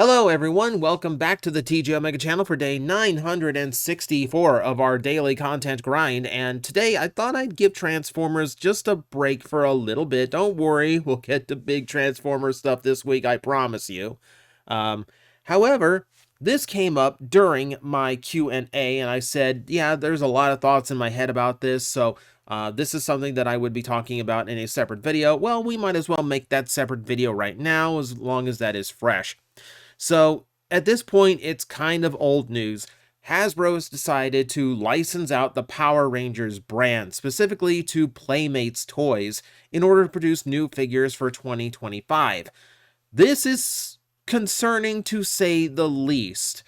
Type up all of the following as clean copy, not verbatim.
Hello everyone, welcome back to the TJOmega channel for day 964 of our daily content grind, and today I thought I'd give Transformers just a break for a little bit. Don't worry, we'll get to big Transformers stuff this week, I promise you. However, this came up during my Q&A, and I said, yeah, there's a lot of thoughts in my head about this, so this is something that I would be talking about in a separate video. Well, we might as well make that separate video right now, as long as that is fresh. So, at this point, it's kind of old news. Hasbro has decided to license out the Power Rangers brand, specifically to Playmates toys, in order to produce new figures for 2025. This is concerning to say the least.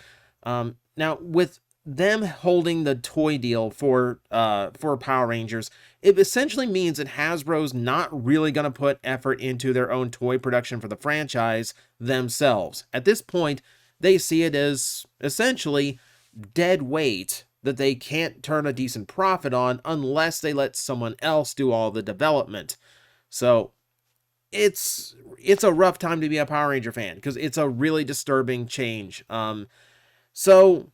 Now, with them holding the toy deal for Power Rangers, it essentially means that Hasbro's not really going to put effort into their own toy production for the franchise themselves. At this point, they see it as essentially dead weight that they can't turn a decent profit on unless they let someone else do all the development. So it's a rough time to be a Power Ranger fan because it's a really disturbing change. So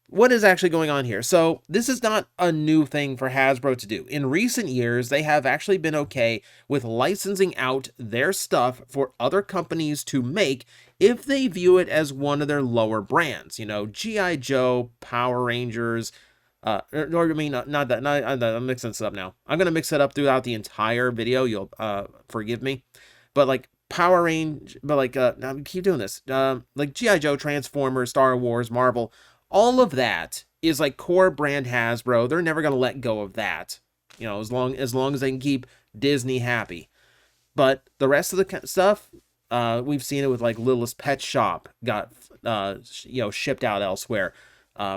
what is actually going on here? So this is not a new thing for Hasbro to do. In recent years, they have actually been okay with licensing out their stuff for other companies to make if they view it as one of their lower brands. You know, G.I. Joe, Power Rangers, I'm mixing this up now. I'm going to mix it up throughout the entire video. You'll forgive me. But like Power Range, but like, I keep doing this. Like G.I. Joe, Transformers, Star Wars, Marvel, all of that is like core brand Hasbro. They're never going to let go of that, you know, as long as they can keep Disney happy. But the rest of the stuff, we've seen it with like Littlest Pet Shop got, shipped out elsewhere.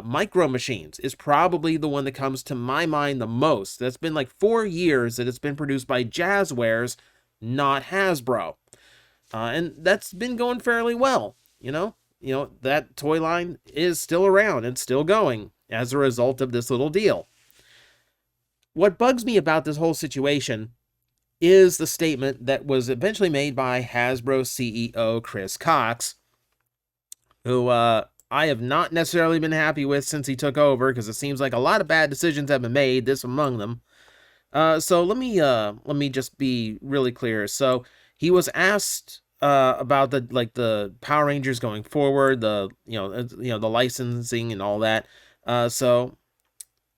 Micro Machines is probably the one that comes to my mind the most. That's been like 4 years that it's been produced by Jazzwares, not Hasbro. And that's been going fairly well, you know, that toy line is still around and still going as a result of this little deal. What bugs me about this whole situation is the statement that was eventually made by Hasbro CEO Chris Cox, who I have not necessarily been happy with since he took over, because it seems like a lot of bad decisions have been made, this among them. So let me just be really clear. So he was asked about the Power Rangers going forward, the licensing and all that. So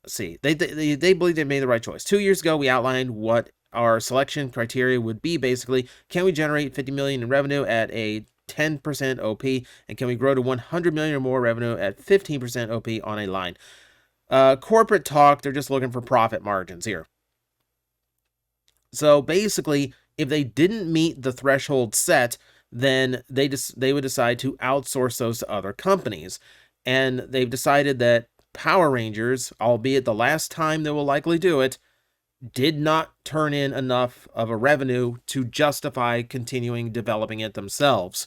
let's see, they believe they made the right choice. 2 years ago, we outlined what our selection criteria would be. Basically, can we generate 50 million in revenue at a 10% OP, and can we grow to 100 million or more revenue at 15% OP on a line? Corporate talk, they're just looking for profit margins here. So basically, if they didn't meet the threshold set, then they would decide to outsource those to other companies. And they've decided that Power Rangers, albeit the last time they will likely do it, did not turn in enough of a revenue to justify continuing developing it themselves.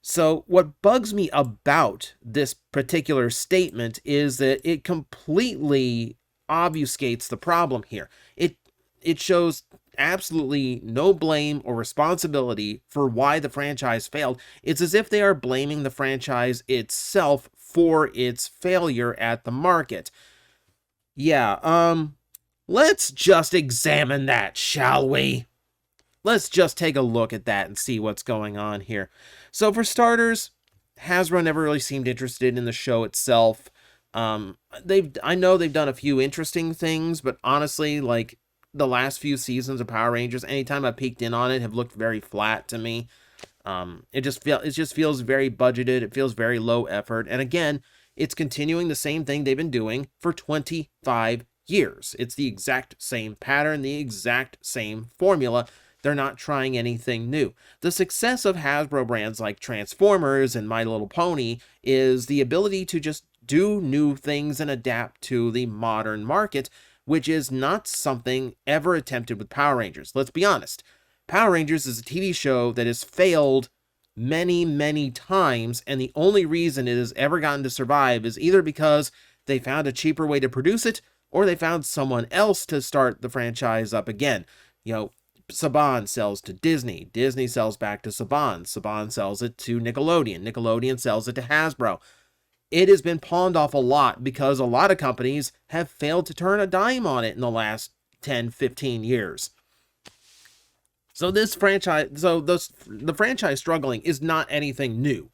So what bugs me about this particular statement is that it completely obfuscates the problem here. It shows absolutely no blame or responsibility for why the franchise failed. It's as if they are blaming the franchise itself for its failure at the market. Yeah, let's just examine that, shall we? Let's just take a look at that and see what's going on here. So for starters, Hasbro never really seemed interested in the show itself. I know they've done a few interesting things, but honestly, like, the last few seasons of Power Rangers, anytime I peeked in on it, have looked very flat to me. It just feels very budgeted. It feels very low effort. And again, it's continuing the same thing they've been doing for 25 years. It's the exact same pattern, the exact same formula. They're not trying anything new. The success of Hasbro brands like Transformers and My Little Pony is the ability to just do new things and adapt to the modern market, which is not something ever attempted with Power Rangers. Let's be honest. Power Rangers is a TV show that has failed many, many times, and the only reason it has ever gotten to survive is either because they found a cheaper way to produce it, or they found someone else to start the franchise up again. You know, Saban sells to Disney. Disney sells back to Saban. Saban sells it to Nickelodeon. Nickelodeon sells it to Hasbro. It has been pawned off a lot because a lot of companies have failed to turn a dime on it in the last 10, 15 years. So the franchise struggling is not anything new.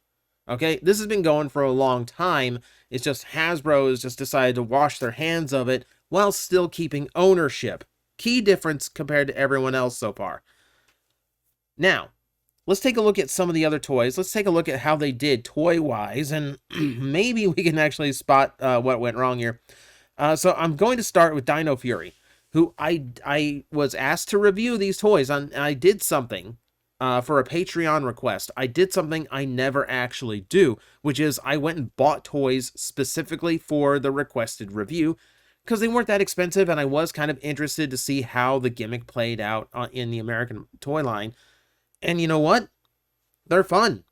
Okay, this has been going for a long time. It's just Hasbro has just decided to wash their hands of it while still keeping ownership. Key difference compared to everyone else so far. Now, let's take a look at some of the other toys. Let's take a look at how they did toy-wise, and maybe we can actually spot what went wrong here. So I'm going to start with Dino Fury, who I was asked to review these toys, and I did something for a Patreon request. I did something I never actually do, which is I went and bought toys specifically for the requested review, because they weren't that expensive, and I was kind of interested to see how the gimmick played out in the American toy line. And you know what? They're fun.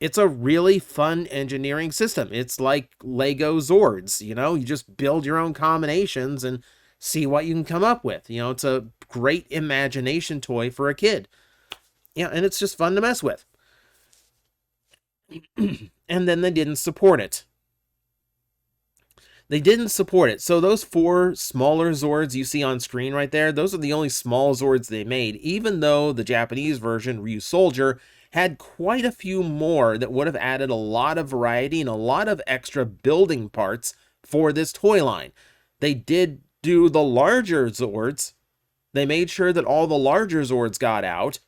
It's a really fun engineering system. It's like Lego Zords, you know? You just build your own combinations and see what you can come up with. You know, it's a great imagination toy for a kid. Yeah, and it's just fun to mess with. And then they didn't support it. They didn't support it. So those 4 smaller Zords you see on screen right there, those are the only small Zords they made, even though the Japanese version, Ryu Soldier, had quite a few more that would have added a lot of variety and a lot of extra building parts for this toy line. They did do the larger Zords. They made sure that all the larger Zords got out,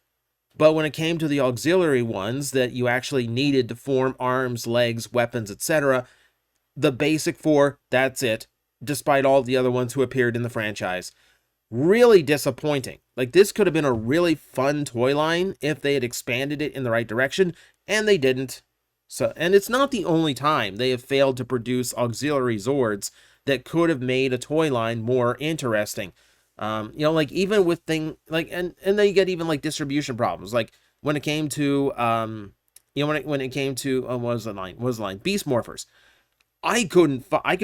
but when it came to the auxiliary ones that you actually needed to form arms, legs, weapons, etc., the basic 4, that's it, despite all the other ones who appeared in the franchise. Really disappointing. Like, this could have been a really fun toy line if they had expanded it in the right direction, and they didn't. So, and it's not the only time they have failed to produce auxiliary Zords that could have made a toy line more interesting. You know, like, even with and then you get even, like, distribution problems. Like, when it came to, you know, when it came to, what was the line? Beast Morphers. I could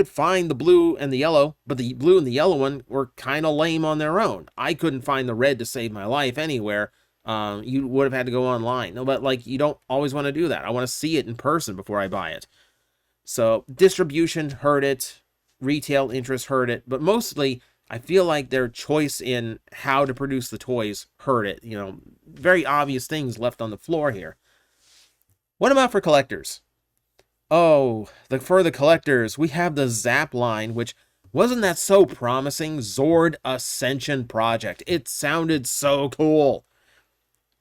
find the blue and the yellow, but the blue and the yellow one were kind of lame on their own. I couldn't find the red to save my life anywhere. You would have had to go online. No, but like, you don't always want to do that. I want to see it in person before I buy it. So distribution hurt it, retail interest hurt it, but mostly I feel like their choice in how to produce the toys hurt it. You know, very obvious things left on the floor here. What about for collectors? Oh, for the collectors, we have the Zap line, which wasn't that so promising? Zord Ascension Project. It sounded so cool.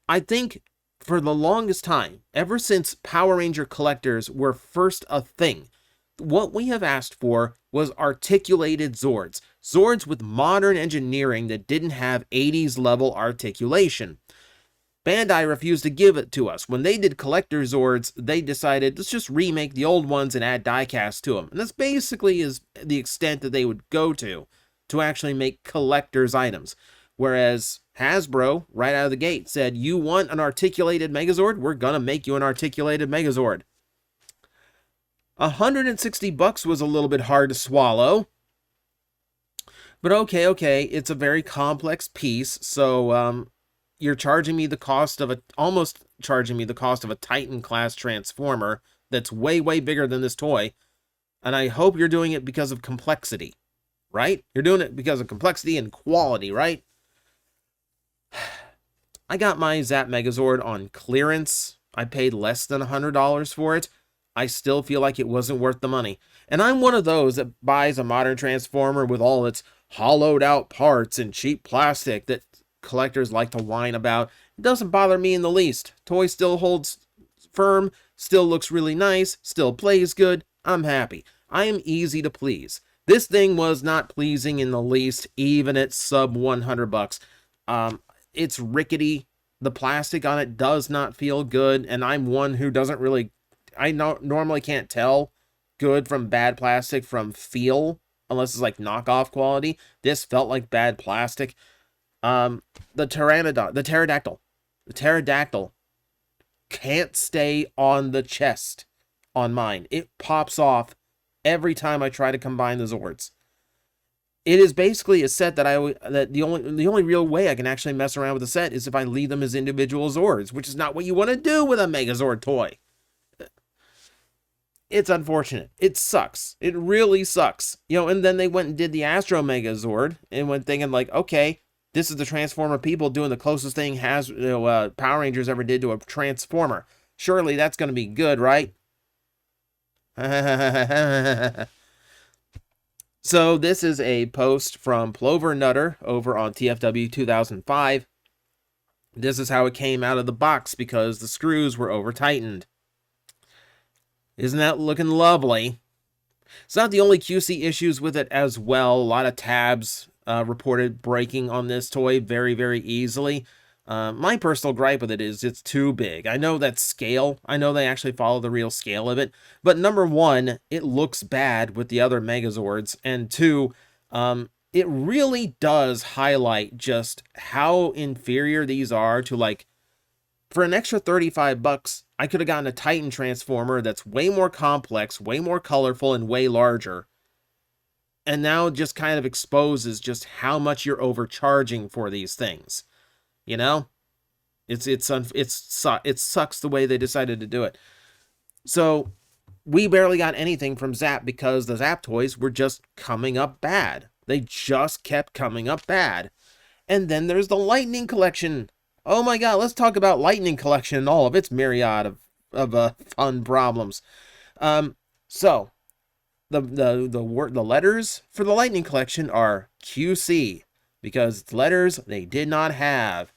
I think for the longest time, ever since Power Ranger collectors were first a thing, what we have asked for was articulated Zords. Zords with modern engineering that didn't have 80s level articulation. Bandai refused to give it to us. When they did collector Zords, they decided, let's just remake the old ones and add diecast to them. And that's basically is the extent that they would go to actually make collector's items. Whereas Hasbro, right out of the gate, said, you want an articulated Megazord? We're gonna make you an articulated Megazord. $160 was a little bit hard to swallow. But okay, it's a very complex piece, so you're charging me the cost of almost charging me the cost of a Titan class Transformer that's way, way bigger than this toy. And I hope you're doing it because of complexity, right? You're doing it because of complexity and quality, right? I got my Zap Megazord on clearance. I paid less than $100 for it. I still feel like it wasn't worth the money. And I'm one of those that buys a modern Transformer with all its hollowed out parts and cheap plastic that collectors like to whine about. It doesn't bother me in the least. Toy still holds firm, still looks really nice, still plays good. I'm happy. I am easy to please. This thing was not pleasing in the least, even at sub $100. It's rickety. The plastic on it does not feel good, and I'm one who doesn't really, normally can't tell good from bad plastic from feel, unless it's like knockoff quality. This felt like bad plastic. The pterodactyl can't stay on the chest on mine. It pops off every time I try to combine the Zords. It is basically a set that the only real way I can actually mess around with the set is if I leave them as individual Zords, which is not what you want to do with a Megazord toy. It's unfortunate. It sucks. It really sucks. And then they went and did the Astro Megazord and went thinking like, okay, this is the Transformer people doing the closest thing Power Rangers ever did to a Transformer. Surely that's going to be good, right? So this is a post from Plover Nutter over on TFW 2005. This is how it came out of the box because the screws were over-tightened. Isn't that looking lovely? It's not the only QC issues with it as well. A lot of tabs reported breaking on this toy very, very easily. My personal gripe with it is it's too big. I know that's scale. I know they actually follow the real scale of it. But number one, it looks bad with the other Megazords. And two, it really does highlight just how inferior these are to, like, for an extra $35, I could have gotten a Titan Transformer that's way more complex, way more colorful, and way larger. And now it just kind of exposes just how much you're overcharging for these things. It sucks the way they decided to do it. So we barely got anything from Zap because the Zap toys were just coming up bad. They just kept coming up bad. And then there's the Lightning Collection. Oh my god, let's talk about Lightning Collection and all of its myriad of fun problems. So the letters for the Lightning Collection are QC because it's letters they did not have.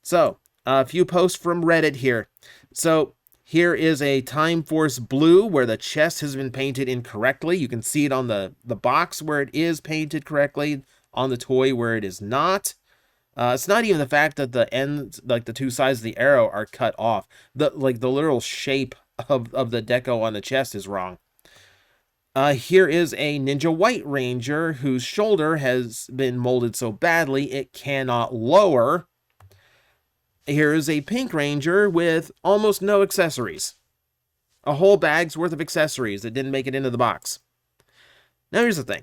So a few posts from Reddit here. So here is a Time Force Blue where the chest has been painted incorrectly. You can see it on the box where it is painted correctly, on the toy where it is not. It's not even the fact that the ends, like the two sides of the arrow, are cut off. The literal shape of the deco on the chest is wrong. Here is a Ninja White Ranger whose shoulder has been molded so badly it cannot lower. Here is a Pink Ranger with almost no accessories. A whole bag's worth of accessories that didn't make it into the box. Now here's the thing.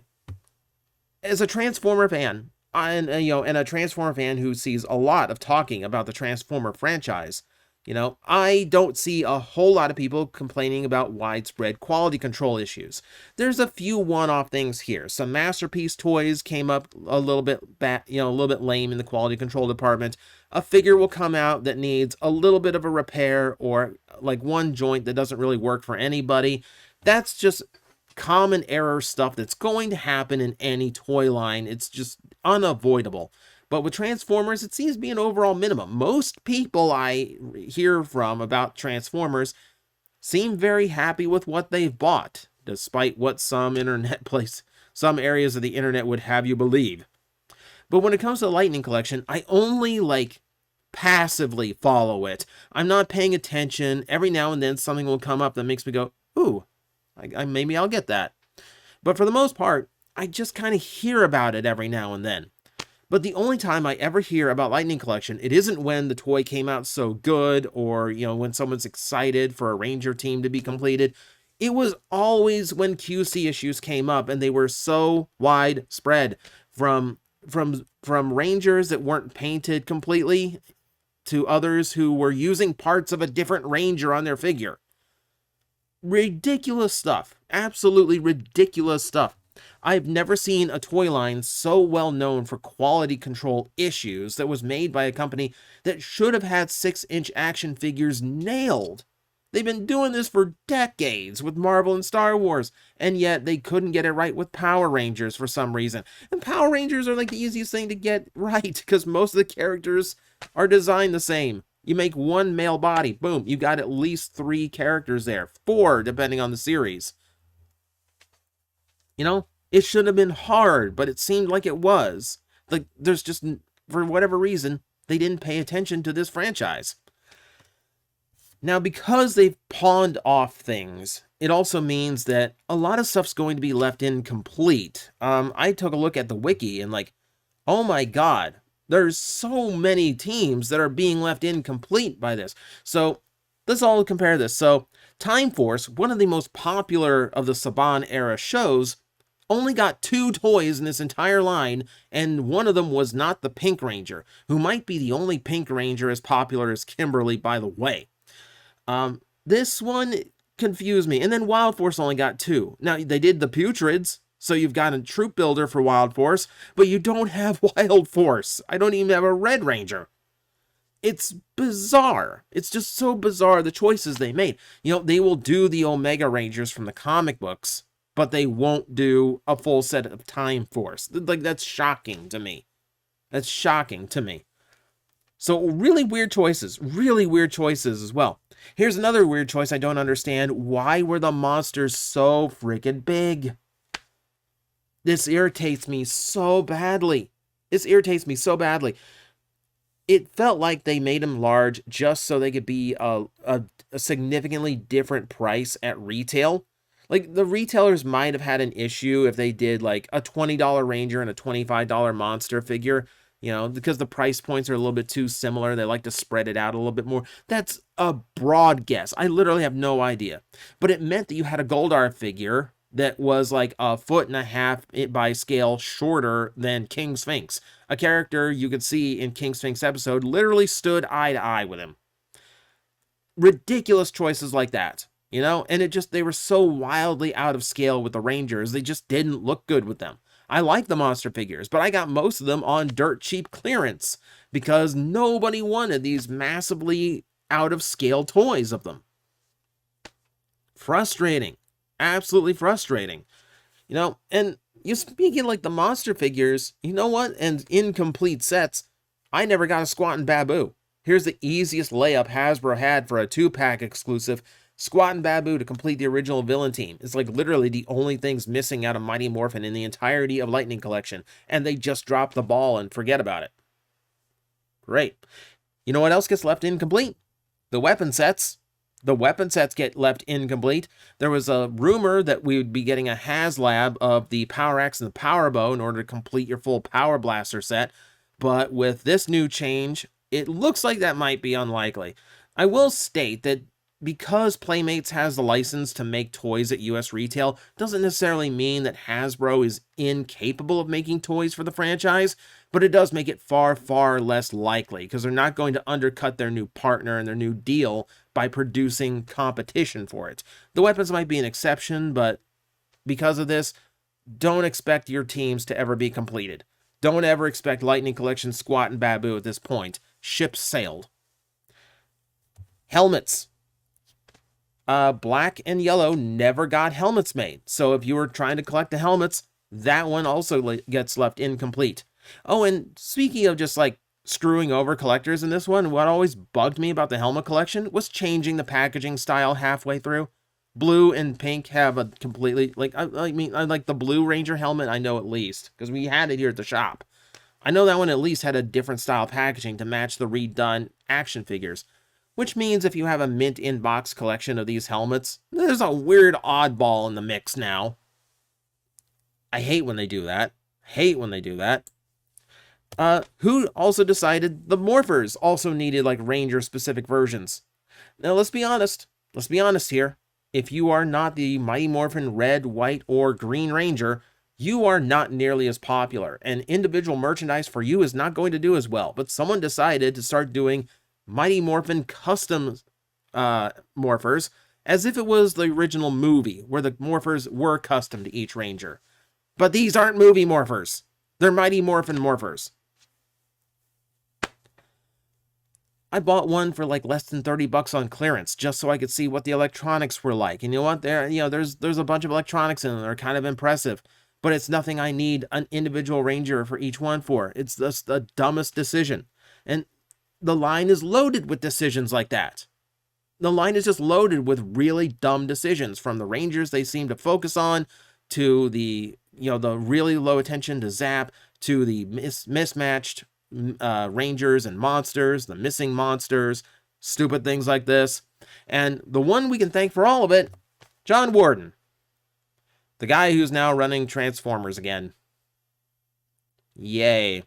As a Transformer fan, and a Transformer fan who sees a lot of talking about the Transformer franchise, I don't see a whole lot of people complaining about widespread quality control issues. There's a few one-off things here. Some Masterpiece toys came up a little bit lame in the quality control department. A figure will come out that needs a little bit of a repair or like one joint that doesn't really work for anybody. That's just common error stuff that's going to happen in any toy line. It's just unavoidable. But with Transformers, it seems to be an overall minimum. Most people I hear from about Transformers seem very happy with what they've bought, despite what some areas of the internet would have you believe. But when it comes to the Lightning Collection, I only passively follow it. I'm not paying attention. Every now and then something will come up that makes me go, ooh, maybe I'll get that. But for the most part, I just kind of hear about it every now and then. But the only time I ever hear about Lightning Collection, it isn't when the toy came out so good or, when someone's excited for a Ranger team to be completed. It was always when QC issues came up, and they were so widespread from Rangers that weren't painted completely to others who were using parts of a different Ranger on their figure. Ridiculous stuff. Absolutely ridiculous stuff. I've never seen a toy line so well known for quality control issues that was made by a company that should have had 6-inch action figures nailed. They've been doing this for decades with Marvel and Star Wars, and yet they couldn't get it right with Power Rangers for some reason. And Power Rangers are like the easiest thing to get right because most of the characters are designed the same. You make one male body, boom, you got at least 3 characters there, 4 depending on the series. It should have been hard, but it seemed like it was. There's just, for whatever reason, they didn't pay attention to this franchise. Now, because they've pawned off things, it also means that a lot of stuff's going to be left incomplete. I took a look at the wiki and oh my god, there's so many teams that are being left incomplete by this. So let's all compare this. So Time Force, one of the most popular of the Saban era shows, Only got 2 toys in this entire line, and one of them was not the Pink Ranger, who might be the only Pink Ranger as popular as Kimberly, by the way. This one confused me. And then Wild Force only got 2. Now, they did the Putrids, so you've got a troop builder for Wild Force, but you don't have Wild Force. I don't even have a Red Ranger. It's bizarre. It's just so bizarre, the choices they made. You know, they will do the Omega Rangers from the comic books, but they won't do a full set of Time Force. Like, that's shocking to me. That's shocking to me. So really weird choices as well. Here's another weird choice I don't understand. Why were the monsters so freaking big? This irritates me so badly. It felt like they made them large just so they could be a significantly different price at retail. Like, the retailers might have had an issue if they did like a $20 Ranger and a $25 monster figure, you know, because the price points are a little bit too similar. They like to spread it out a little bit more. That's a broad guess. I literally have no idea. But it meant that you had a Goldar figure that was like 1.5 feet by scale shorter than King Sphinx. A character you could see in King Sphinx episode literally stood eye to eye with him. Ridiculous choices like that, you know? And they were so wildly out of scale with the Rangers, they just didn't look good with them. I like the monster figures, but I got most of them on dirt cheap clearance because nobody wanted these massively out of scale toys of them. Frustrating. Absolutely frustrating. You know, and you speaking like the monster figures, you know what? And incomplete sets, I never got a Squattin' Babu. Here's the easiest layup Hasbro had for a 2-pack exclusive. Squattin' Babu to complete the original villain team. It's like literally the only things missing out of Mighty Morphin in the entirety of Lightning Collection, and they just drop the ball and forget about it. Great. You know what else gets left incomplete? The weapon sets. The weapon sets get left incomplete. There was a rumor that we would be getting a HasLab of the Power Axe and the Power Bow in order to complete your full Power Blaster set, but with this new change, it looks like that might be unlikely. I will state that because Playmates has the license to make toys at US retail, doesn't necessarily mean that Hasbro is incapable of making toys for the franchise, but it does make it far, far less likely, because they're not going to undercut their new partner and their new deal by producing competition for it. The weapons might be an exception, but because of this, don't expect your teams to ever be completed. Don't ever expect Lightning Collection Squattin' Babu at this point. Ship sailed. Helmets. Black and yellow never got helmets made. So if you were trying to collect the helmets, that one also gets left incomplete. Oh, and speaking of just like screwing over collectors in this one, what always bugged me about the helmet collection was changing the packaging style halfway through. Blue and pink have a completely, like, I like the Blue Ranger helmet, I know at least, because we had it here at the shop. I know that one at least had a different style packaging to match the redone action figures. Which means if you have a mint in-box collection of these helmets, there's a weird oddball in the mix now. I hate when they do that. Who also decided the Morphers also needed like Ranger-specific versions? Now, let's be honest. Let's be honest here. If you are not the Mighty Morphin Red, White, or Green Ranger, you are not nearly as popular, and individual merchandise for you is not going to do as well. But someone decided to start doing Mighty Morphin custom morphers as if it was the original movie where the morphers were custom to each Ranger. But these aren't movie morphers. They're Mighty Morphin morphers. I bought one for like less than $30 on clearance just so I could see what the electronics were like. And you know what? There's a bunch of electronics in them that are kind of impressive, but it's nothing I need an individual Ranger for each one for. It's just the dumbest decision. And the line is loaded with decisions like that. The line is just loaded with really dumb decisions, from the Rangers they seem to focus on, to the really low attention to Zap, to the mismatched Rangers and monsters, the missing monsters, stupid things like this. And the one we can thank for all of it, John Warden, the guy who's now running Transformers again. Yay.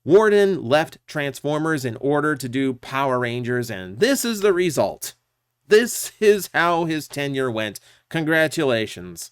Warden left Transformers in order to do Power Rangers, and this is the result. This is how his tenure went. Congratulations.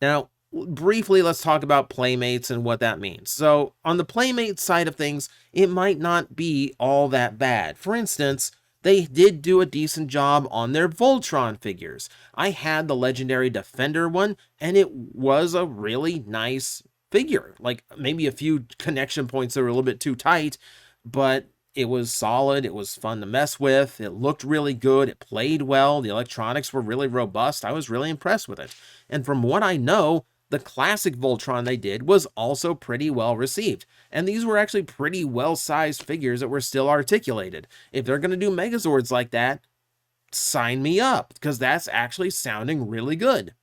Now, briefly, let's talk about Playmates and what that means. So, on the Playmates side of things, it might not be all that bad. For instance, they did do a decent job on their Voltron figures. I had the Legendary Defender one, and it was a really nice figure. Like, maybe a few connection points that were a little bit too tight, but it was solid. It was fun to mess with. It looked really good. It played well. The electronics were really robust. I was really impressed with it. And from what I know, the classic Voltron they did was also pretty well received. And these were actually pretty well-sized figures that were still articulated. If they're going to do Megazords like that, sign me up, because that's actually sounding really good.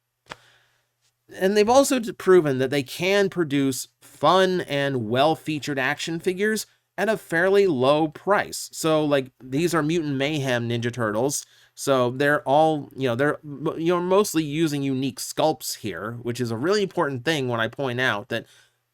And they've also proven that they can produce fun and well-featured action figures at a fairly low price. So, like, these are Mutant Mayhem Ninja Turtles. So they're all, they're mostly using unique sculpts here, which is a really important thing when I point out that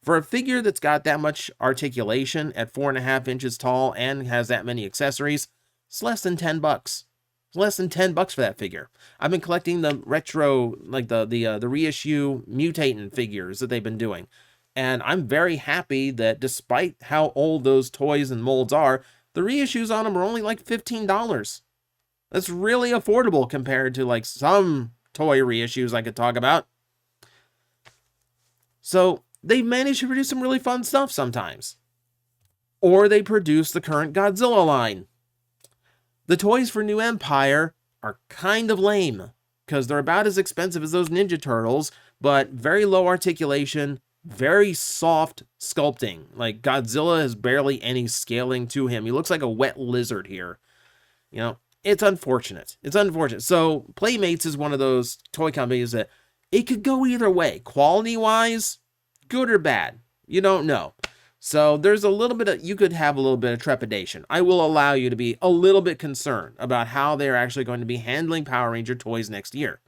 for a figure that's got that much articulation at 4.5 inches tall and has that many accessories, it's less than $10. It's less than $10 for that figure. I've been collecting the retro, like the reissue Mutatant figures that they've been doing. And I'm very happy that despite how old those toys and molds are, the reissues on them are only like $15. That's really affordable compared to like some toy reissues I could talk about. So they manage to produce some really fun stuff sometimes. Or they produce the current Godzilla line. The toys for New Empire are kind of lame, because they're about as expensive as those Ninja Turtles, but very low articulation, very soft sculpting. Like, Godzilla has barely any scaling to him. He looks like a wet lizard here. It's unfortunate. It's unfortunate. So Playmates is one of those toy companies that it could go either way. Quality-wise, good or bad. You don't know. So there's a little bit of, you could have a little bit of trepidation. I will allow you to be a little bit concerned about how they're actually going to be handling Power Ranger toys next year.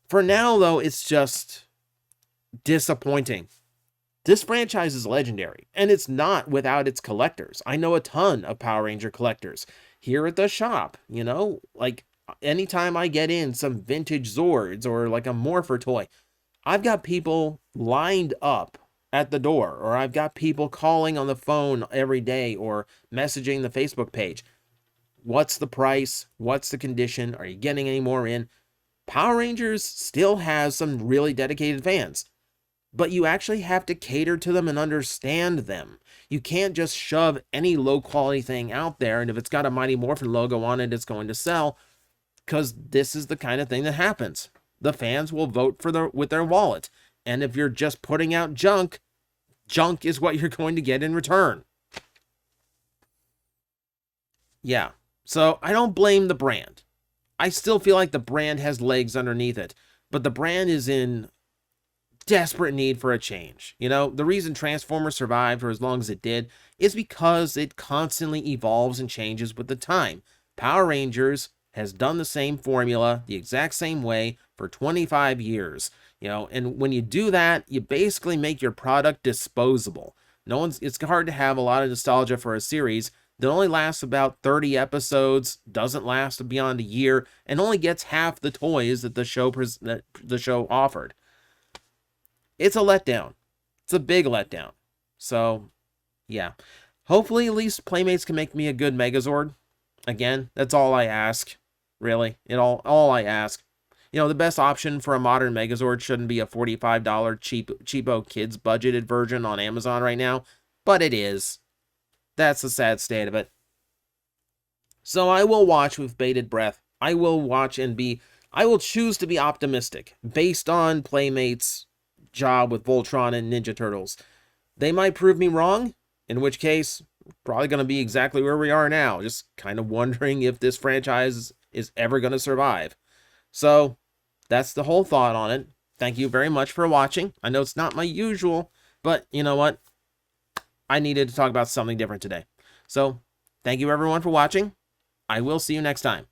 For now, though, it's just disappointing. This franchise is legendary, and it's not without its collectors. I know a ton of Power Ranger collectors here at the shop, like anytime I get in some vintage Zords or like a Morpher toy, I've got people lined up at the door, or I've got people calling on the phone every day or messaging the Facebook page. What's the price? What's the condition? Are you getting any more in? Power Rangers still has some really dedicated fans, but you actually have to cater to them and understand them. You can't just shove any low-quality thing out there, and if it's got a Mighty Morphin logo on it, it's going to sell, because this is the kind of thing that happens. The fans will vote with their wallet, and if you're just putting out junk, junk is what you're going to get in return. Yeah, so I don't blame the brand. I still feel like the brand has legs underneath it, but the brand is in desperate need for a change. The reason Transformers survived for as long as it did is because it constantly evolves and changes with the time. Power Rangers has done the same formula the exact same way for 25 years. And when you do that, you basically make your product disposable. It's hard to have a lot of nostalgia for a series that only lasts about 30 episodes, doesn't last beyond a year, and only gets half the toys that the show offered. It's a letdown. It's a big letdown. So, yeah. Hopefully, at least Playmates can make me a good Megazord. Again, that's all I ask. Really. All I ask. The best option for a modern Megazord shouldn't be a $45 cheapo kids budgeted version on Amazon right now, but it is. That's the sad state of it. So I will watch with bated breath. I will choose to be optimistic based on Playmates' job with Voltron and Ninja Turtles. They might prove me wrong, in which case, probably going to be exactly where we are now, just kind of wondering if this franchise is ever going to survive. So, that's the whole thought on it. Thank you very much for watching. I know it's not my usual, but you know what? I needed to talk about something different today. So, thank you everyone for watching. I will see you next time.